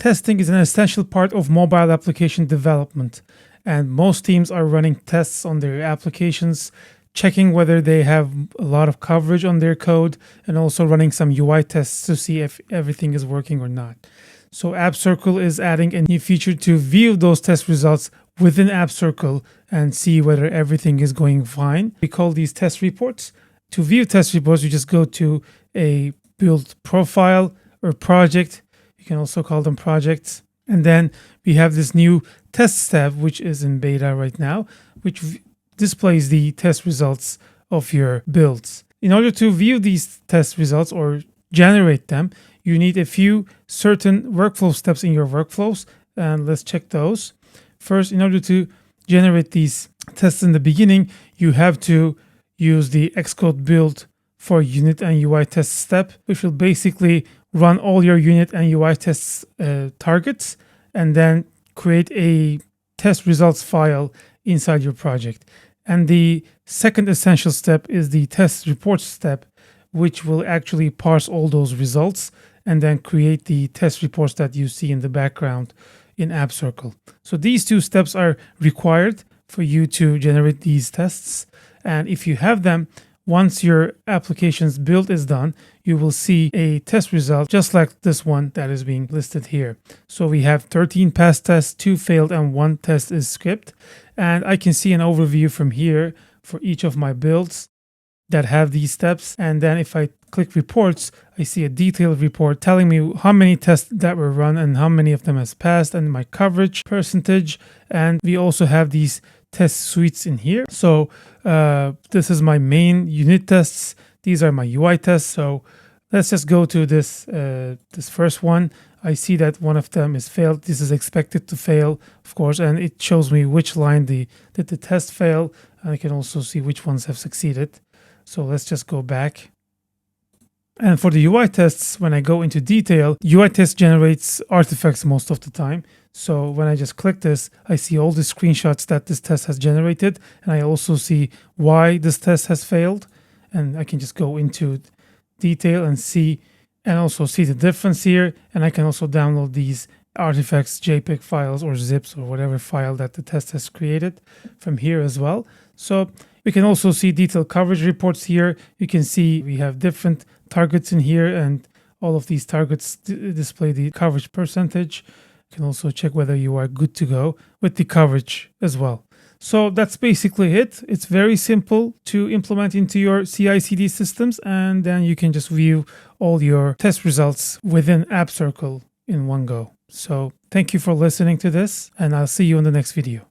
Testing is an essential part of mobile application development, and most teams are running tests on their applications, checking whether they have a lot of coverage on their code, and also running some UI tests to see if everything is working or not. So Appcircle is adding a new feature to view those test results within Appcircle and see whether everything is going fine. We call these test reports. To view test reports, you just go to a build profile or project. You can also call them projects. And then we have this new test tab, which is in beta right now, which displays the test results of your builds. In order to view these test results or generate them, you need a few certain workflow steps in your workflows, and let's check those. First, in order to generate these tests in the beginning, you have to use the Xcode build for unit and UI test step, which will basically run all your unit and UI tests targets and then create a test results file inside your project. And the second essential step is the test reports step, which will actually parse all those results and then create the test reports that you see in the background in Appcircle. So these two steps are required for you to generate these tests. And if you have them, once your application's build is done, you will see a test result just like this one that is being listed here. So we have 13 passed tests, 2 failed, and 1 test is skipped. And I can see an overview from here for each of my builds that have these steps. And then if I click reports, I see a detailed report telling me how many tests that were run and how many of them has passed and my coverage percentage. And we also have these test suites in here. So this is my main unit tests. These are my UI tests. So let's just go to this first one. I see that one of them is failed. This is expected to fail, of course, and it shows me which line did the test fail. And I can also see which ones have succeeded. So let's just go back. And for the UI tests, when I go into detail, UI test generates artifacts most of the time. So when I just click this, I see all the screenshots that this test has generated. And I also see why this test has failed. And I can just go into detail and see, and also see the difference here. And I can also download these artifacts, JPEG files or zips or whatever file that the test has created from here as well. So we can also see detailed coverage reports here. You can see we have different targets in here, and all of these targets display the coverage percentage. You can also check whether you are good to go with the coverage as well. So that's basically it. It's very simple to implement into your CI/CD systems, and then you can just view all your test results within Appcircle in one go. So thank you for listening to this, and I'll see you in the next video.